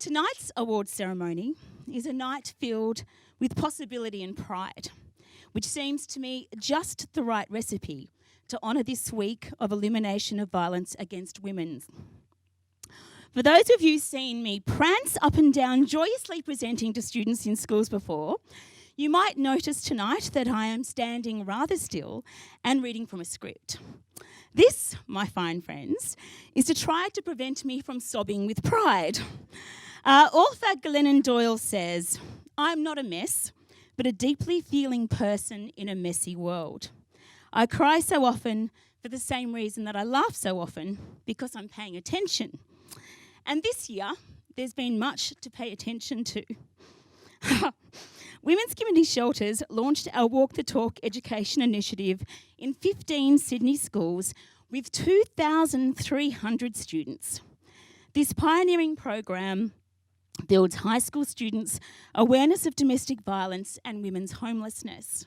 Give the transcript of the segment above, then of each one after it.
Tonight's award ceremony is a night filled with possibility and pride, which seems to me just the right recipe to honour this week of elimination of violence against women. For those of you seen me prance up and down joyously presenting to students in schools before, you might notice tonight that I am standing rather still and reading from a script. This, my fine friends, is to try to prevent me from sobbing with pride. Author Glennon Doyle says, "I'm not a mess, but a deeply feeling person in a messy world. I cry so often for the same reason that I laugh so often, because I'm paying attention." And this year, there's been much to pay attention to. Women's Community Shelters launched our Walk the Talk education initiative in 15 Sydney schools with 2,300 students. This pioneering program builds high school students' awareness of domestic violence and women's homelessness.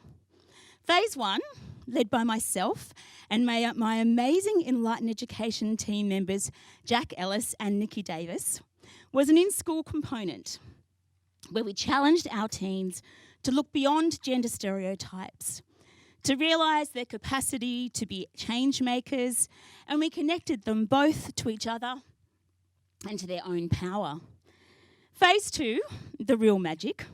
Phase 1, led by myself and my amazing Enlighten Education team members Jack Ellis and Nikki Davis, was an in-school component where we challenged our teens to look beyond gender stereotypes, to realise their capacity to be change makers, and we connected them both to each other and to their own power. Phase 2, the real magic,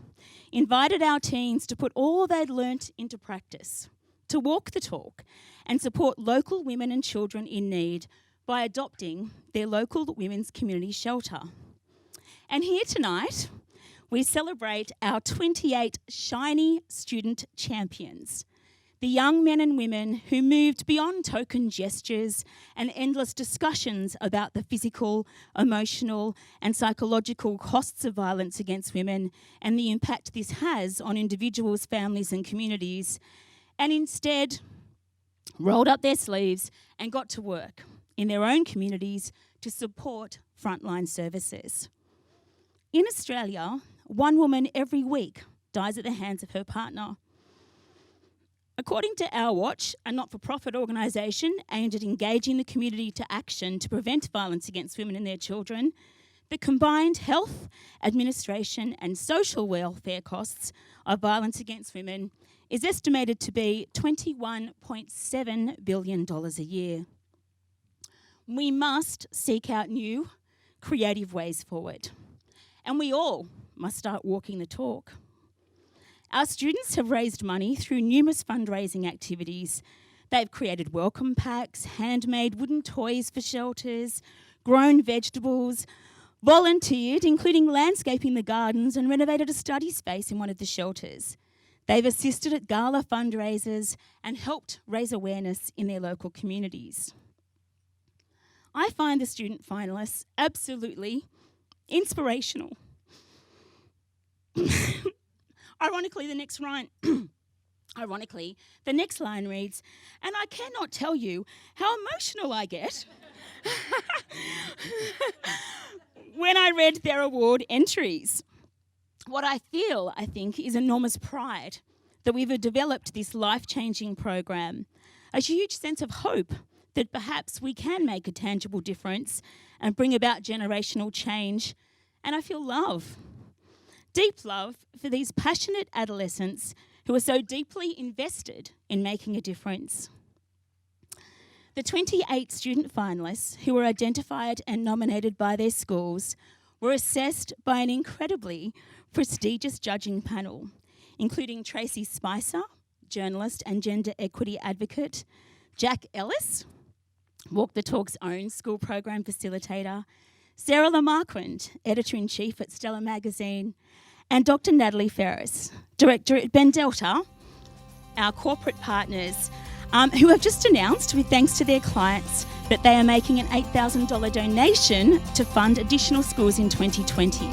invited our teens to put all they'd learnt into practice, to walk the talk and support local women and children in need by adopting their local women's community shelter. And here tonight, we celebrate our 28 shiny student champions, the young men and women who moved beyond token gestures and endless discussions about the physical, emotional and psychological costs of violence against women and the impact this has on individuals, families and communities, and instead rolled up their sleeves and got to work in their own communities to support frontline services. In Australia, one woman every week dies at the hands of her partner. According to Our Watch, a not-for-profit organisation aimed at engaging the community to action to prevent violence against women and their children, the combined health, administration and social welfare costs of violence against women is estimated to be $21.7 billion a year. We must seek out new, creative ways forward, and we all must start walking the talk. Our students have raised money through numerous fundraising activities. They've created welcome packs, handmade wooden toys for shelters, grown vegetables, volunteered, including landscaping the gardens, and renovated a study space in one of the shelters. They've assisted at gala fundraisers and helped raise awareness in their local communities. I find the student finalists absolutely inspirational. Ironically, the next line reads, "And I cannot tell you how emotional I get when I read their award entries." What I feel, I think, is enormous pride that we've developed this life-changing program, a huge sense of hope that perhaps we can make a tangible difference and bring about generational change, and I feel love. Deep love for these passionate adolescents who are so deeply invested in making a difference. The 28 student finalists who were identified and nominated by their schools were assessed by an incredibly prestigious judging panel, including Tracy Spicer, journalist and gender equity advocate, Jack Ellis, Walk the Talk's own school program facilitator, Sarah Lamarquand, editor-in-chief at Stella Magazine, and Dr. Natalie Ferris, director at Ben Delta, our corporate partners, who have just announced, with thanks to their clients, that they are making an $8,000 donation to fund additional schools in 2020.